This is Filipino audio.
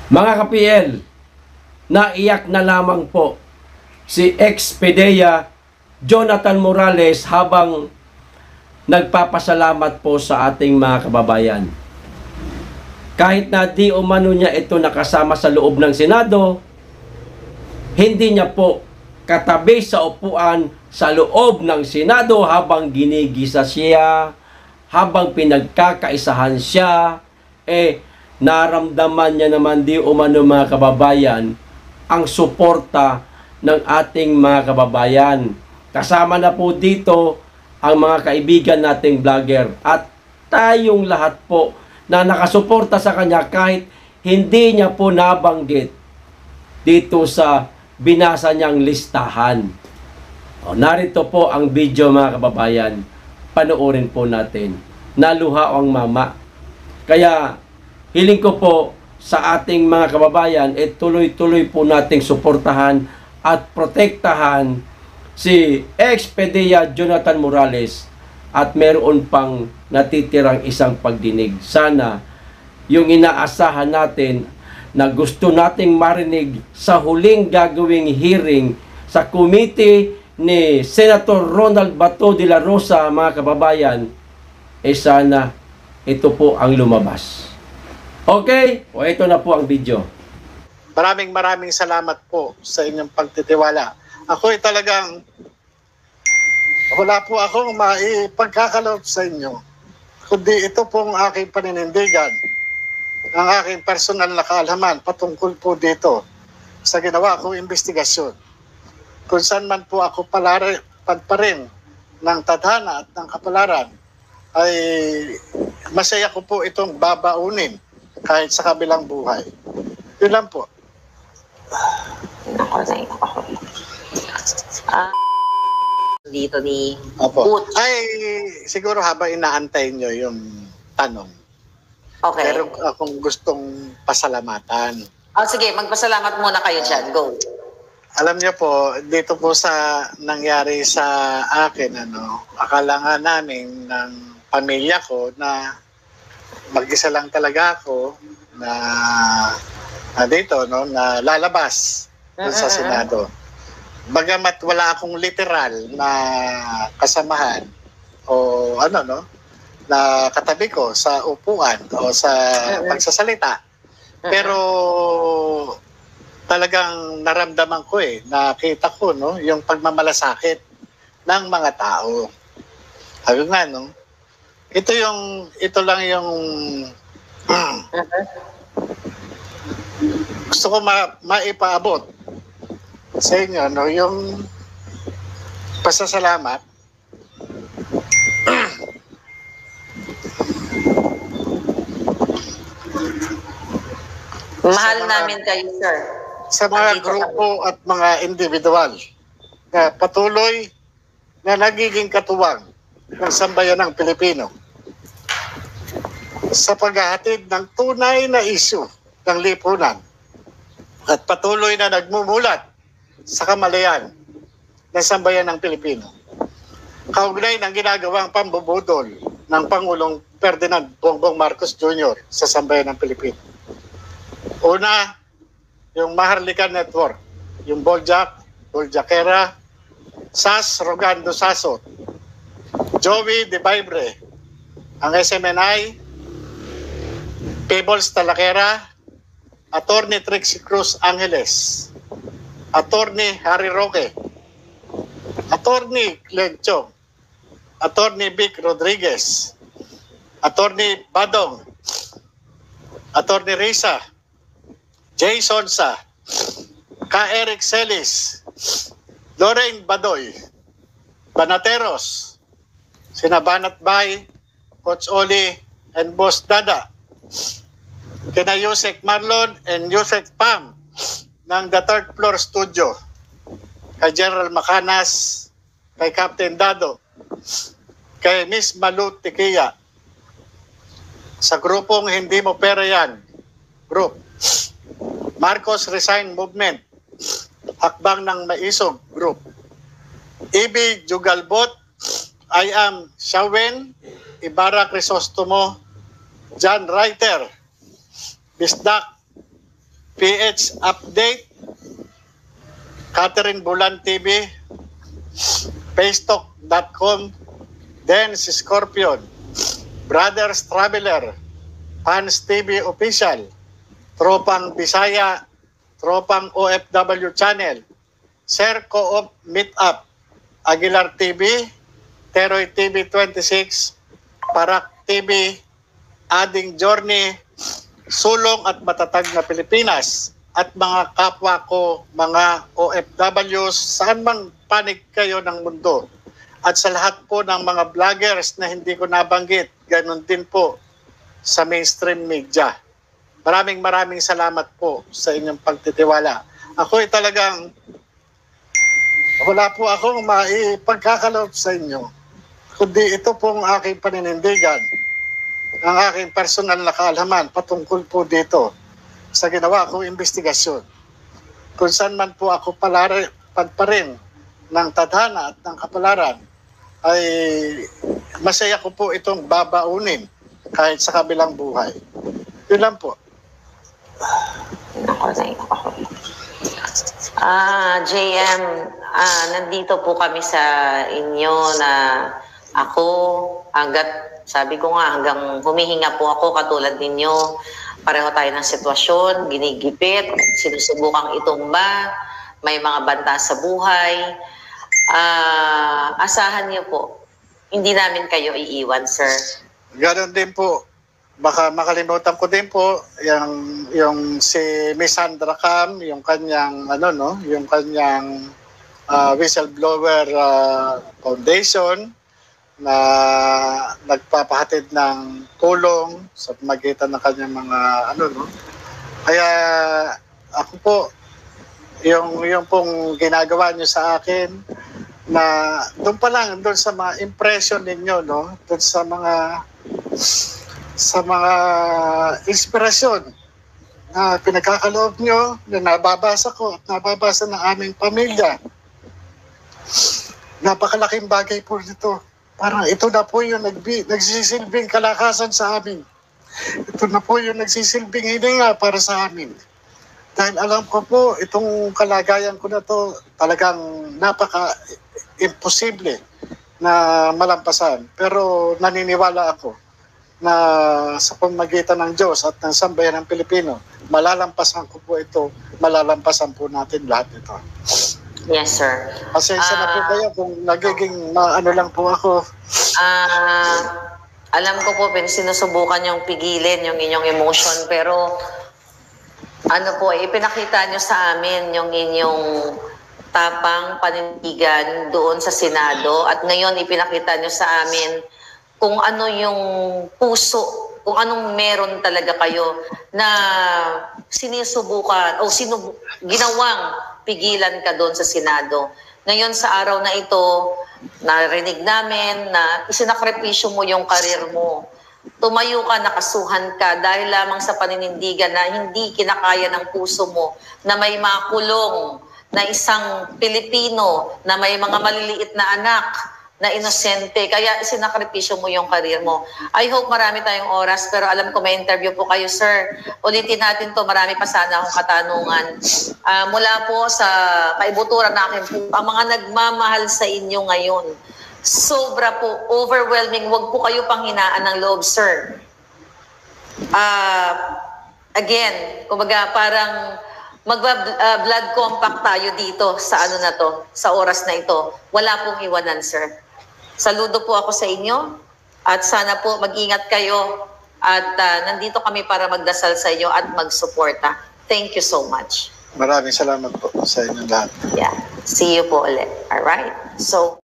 Mga ka-PL, naiyak na lamang po si ex-PDEA Jonathan Morales habang nagpapasalamat po sa ating mga kababayan. Kahit na di umano niya ito nakasama sa loob ng Senado, hindi niya po katabi sa upuan sa loob ng Senado habang ginigisa siya, habang pinagkakaisahan siya, naramdaman niya naman di umano mga kababayan ang suporta ng ating mga kababayan. Kasama na po dito ang mga kaibigan nating vlogger at tayong lahat po na nakasuporta sa kanya kahit hindi niya po nabanggit dito sa binasa niyang listahan. Narito po ang video mga kababayan. Panoorin po natin. Naluha ang mama. Kaya hiling ko po sa ating mga kababayan, tuloy-tuloy po nating suportahan at protektahan si ex-PDEA Jonathan Morales at meron pang natitirang isang pagdinig. Sana yung inaasahan natin na gusto nating marinig sa huling gagawing hearing sa committee ni Senator Ronald Bato de la Rosa, mga kababayan, sana ito po ang lumabas. Okay? O ito na po ang video. Maraming salamat po sa inyong pagtitiwala. Ako talagang wala po akong maipagkakaloob sa inyo. Kundi ito pong aking paninindigan, ang aking personal na kaalaman patungkol po dito sa ginawa kong investigasyon. Kung saan man po ako pagparin ng tadhana at ng kapalaran, ay masaya ko po itong babaunin kahit sa kabilang buhay. Yun lang po. Dito ni Opo. Ay, siguro habang inaantay nyo yung tanong. Okay. Meron akong gustong pasalamatan. Sige, magpasalamat muna kayo dyan. Go. Alam niyo po, dito po sa nangyari sa akin, akala nga namin ng pamilya ko na mag-isa lang talaga ako na dito, na lalabas sa Senado. Bagamat wala akong literal na kasamahan o na katabi ko sa upuan o sa pagsasalita. Pero talagang naramdaman ko nakita ko yung pagmamalasakit ng mga tao. Sabi nga ito lang yung gusto ko maipaabot sa inyo, yung pasasalamat. Mahal namin kayo, sir. Sa mga grupo at mga individual na patuloy na nagiging katuwang ng sambayanang Pilipino sa paghahatid ng tunay na isyu ng lipunan at patuloy na nagmumulat sa kamalayan ng sambayanang Pilipino. Kaugnay ng ginagawang pambubudol ng Pangulong Ferdinand Bongbong Marcos Jr. sa sambayanang Pilipino. Una, yung Maharlika Network, yung Boljak, Boljakera, Sas Rogando Sasot, Joey De Vibre, ang SMNI, Peebles Talakera, Attorney Trixie Cruz Angeles, Attorney Harry Roque, Attorney Glenn Chong, Attorney Vic Rodriguez, Attorney Badong, Attorney Risa, Jay Sonsa, K. Eric Celis, Lorraine Badoy, Banateros, sina Banat Bay, Coach Oli, and Boss Dada, kina Yusek Marlon and Yusek Pam ng The Third Floor Studio, kay General Macanas, kay Captain Dado, kay Miss Malu Tikia, sa grupong Hindi Mo Pera Yan group, Marcos Resign Movement, Hakbang ng Maisog Group, Ibi Jugalbot, I Am Shawen, Ibarra Crisostomo, John Reiter, Bisdak, PH Update, Catherine Bulan TV, Facetalk.com, Dance Scorpion, Brothers Traveler, Fans TV Official, Tropang Bisaya, Tropang OFW Channel, Sir Co-op Meetup, Aguilar TV, Teroy TV 26, Parak TV, Ading Journey, Sulong at Matatag na Pilipinas, at mga kapwa ko, mga OFWs, saan mang panig kayo ng mundo. At sa lahat po ng mga vloggers na hindi ko nabanggit, ganun din po sa mainstream media. Maraming salamat po sa inyong pagtitiwala. Ako ay talagang wala po akong maipagkakaloob sa inyo, kundi ito pong aking paninindigan, ang aking personal na kaalaman patungkol po dito sa ginawa kong investigasyon. Kung saan man po ako pagparin ng tadhana at ng kapalaran, ay masaya ko po itong babaunin kahit sa kabilang buhay. Yun lang po. JM, nandito po kami sa inyo na ako, sabi ko nga, hanggang humihinga po ako katulad ninyo. Pareho tayo ng sitwasyon, ginigipit, sinusubukang itumba, may mga banta sa buhay. Asahan niyo po, hindi namin kayo iiwan, sir. Ganon din po. Baka makalimutan ko din po yung si Miss Sandra Cam, yung kanyang yung kanyang whistleblower foundation na nagpapahatid ng tulong sa pamagitan ng kanyang mga Kaya ako po, yung pong ginagawa niyo sa akin, na doon pa lang, doon sa mga impression ninyo, doon sa mga inspirasyon na pinagkakaloob nyo, na nababasa ko at nababasa ng aming pamilya. Napakalaking bagay po nito. Parang ito na po yung nagsisilbing kalakasan sa amin. Ito na po yung nagsisilbing hininga para sa amin. Dahil alam ko po, itong kalagayan ko na to talagang napaka-imposible na malampasan. Pero naniniwala ako na sa pamagitan ng Diyos at ng sambayan ng Pilipino, malalampasan ko po ito, malalampasan po natin lahat ito. Yes, sir. Pasensya na po kayo kung nagiging lang po ako. Alam ko po, sinusubukan yung pigilin yung inyong emotion, pero ipinakita nyo sa amin yung inyong tapang panindigan doon sa Senado, at ngayon ipinakita nyo sa amin kung ano yung puso, kung anong meron talaga kayo na sinusubukan o ginawang pigilan ka doon sa Senado. Ngayon sa araw na ito, narinig namin na isinakripisyo mo yung karir mo. Tumayo ka, nakasuhan ka dahil lamang sa paninindigan na hindi kinakaya ng puso mo na may makulong na isang Pilipino na may mga maliliit na anak na inosente, kaya sinakripisyo mo yung karir mo. I hope marami tayong oras, pero alam ko may interview po kayo, sir. Ulitin natin to, marami pa sana akong katanungan. Mula po sa kaibuturan na akin po, ang mga nagmamahal sa inyo ngayon, sobra po, overwhelming, wag po kayo panghinaan ng loob, sir. Again, kumbaga parang blood compact tayo dito sa sa oras na ito. Wala pong iwanan, sir. Saludo po ako sa inyo at sana po mag-ingat kayo at nandito kami para magdasal sa inyo at magsuporta. Thank you so much. Maraming salamat po sa inyong lahat. Yeah. See you po ulit. All right. So